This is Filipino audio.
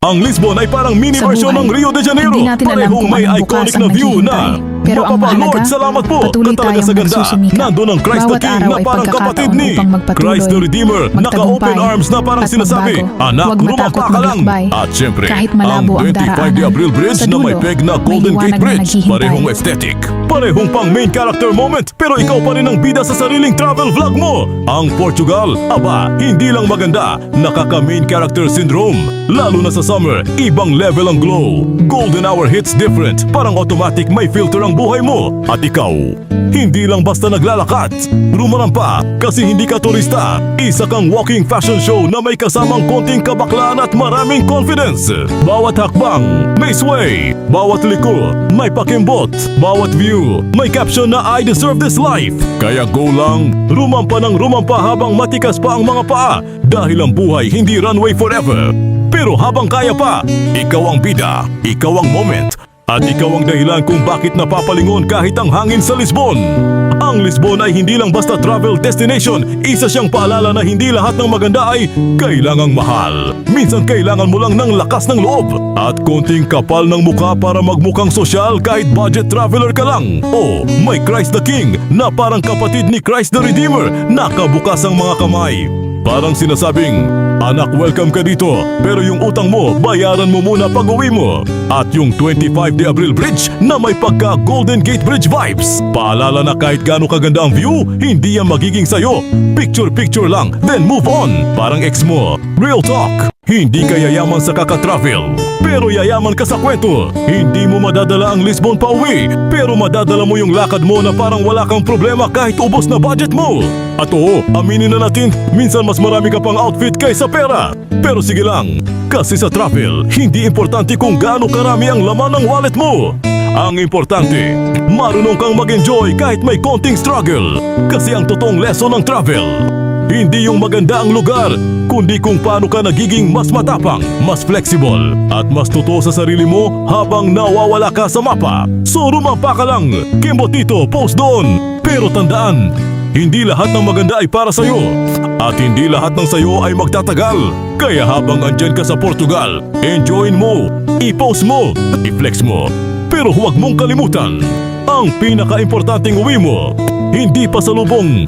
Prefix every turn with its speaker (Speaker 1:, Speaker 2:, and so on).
Speaker 1: Ang Lisbon ay parang mini
Speaker 2: Sa
Speaker 1: version
Speaker 2: buhay,
Speaker 1: ng Rio de Janeiro.
Speaker 2: hindi natin alam
Speaker 1: Parehong
Speaker 2: kung
Speaker 1: may
Speaker 2: anong
Speaker 1: iconic
Speaker 2: bukas ang
Speaker 1: na view na.
Speaker 2: naghihintay. Pero ang
Speaker 1: Mapapa
Speaker 2: mahalaga,
Speaker 1: Lord, salamat po.
Speaker 2: patuloy
Speaker 1: Talaga
Speaker 2: tayong
Speaker 1: sa ganda.
Speaker 2: magsusumikap.
Speaker 1: Nandun ang Christ the
Speaker 2: Bawat
Speaker 1: King
Speaker 2: araw
Speaker 1: na
Speaker 2: ay
Speaker 1: parang kapatid
Speaker 2: pagkakataon
Speaker 1: ni
Speaker 2: upang magpatuloy,
Speaker 1: Christ the Redeemer. Naka-open
Speaker 2: magtagumpay,
Speaker 1: arms na parang
Speaker 2: at
Speaker 1: sinasabi,
Speaker 2: magbago.
Speaker 1: anak,
Speaker 2: Huwag
Speaker 1: rumampa
Speaker 2: matakot
Speaker 1: ka lang.
Speaker 2: maglakbay.
Speaker 1: At syempre,
Speaker 2: Kahit malabo
Speaker 1: ang
Speaker 2: ang
Speaker 1: 25 de
Speaker 2: daraanan,
Speaker 1: Abril Bridge
Speaker 2: sa
Speaker 1: na may
Speaker 2: dulo,
Speaker 1: peg na
Speaker 2: may
Speaker 1: Golden Gate
Speaker 2: liwanag na
Speaker 1: Bridge.
Speaker 2: naghihintay.
Speaker 1: Parehong aesthetic. Parehong pang main character moment. Pero ikaw pa rin ang bida sa sariling travel vlog mo. Ang Portugal, aba, hindi lang maganda. Nakaka-main character syndrome. Lalo na sa summer, ibang level ang glow. Golden hour hits different. Parang automatic may filter ang buhay mo. At ikaw, hindi lang basta naglalakat. Rumarampa kasi hindi ka turista. Isa kang walking fashion show na may kasamang konting kabaklaan at maraming confidence. Bawat hakbang, may sway. Bawat liko, may pakimbot. Bawat view, may caption na I deserve this life. Kaya go lang, rumampa ng rumampa habang matikas pa ang mga paa. Dahil ang buhay hindi runway forever. Pero habang kaya pa, ikaw ang bida, ikaw ang moment. At ikaw ang dahilan kung bakit napapalingon kahit ang hangin sa Lisbon. Ang Lisbon ay hindi lang basta travel destination. Isa siyang paalala na hindi lahat ng maganda ay kailangang mahal. Minsan kailangan mo lang ng lakas ng loob at konting kapal ng mukha para magmukhang sosyal kahit budget traveler ka lang. O may Christ the King na parang kapatid ni Christ the Redeemer. Nakabukas ang mga kamay. Parang sinasabing, anak, welcome ka dito, pero yung utang mo, bayaran mo muna pag uwi mo. At yung 25 de Abril Bridge na may pagka Golden Gate Bridge vibes. Paalala na kahit gaano kaganda ang view, hindi yan magiging sayo. Picture lang, then move on. Parang ex mo. Real talk. Hindi ka yayaman sa kakatravel, pero yayaman ka sa kwento. Hindi mo madadala ang Lisbon pa uwi, pero madadala mo yung lakad mo na parang wala kang problema kahit ubos na budget mo. At oo, aminin na natin, minsan mas marami ka pang outfit kaysa pera. Pero sige lang, kasi sa travel, hindi importante kung gaano karami ang laman ng wallet mo. Ang importante, marunong kang mag-enjoy kahit may konting struggle. Kasi ang totoong lesson ng travel, hindi yung maganda ang lugar, kundi kung paano ka nagiging mas matapang, mas flexible, at mas totoo sa sarili mo habang nawawala ka sa mapa. So rumampa ka lang, kimbot dito, post doon. Pero tandaan, hindi lahat ng maganda ay para sa'yo. At hindi lahat ng sayo ay magtatagal. Kaya habang andyan ka sa Portugal, enjoyin mo, i-post mo, i-flex mo. Pero huwag mong kalimutan, ang pinaka-importanting uwi mo, hindi pa salubong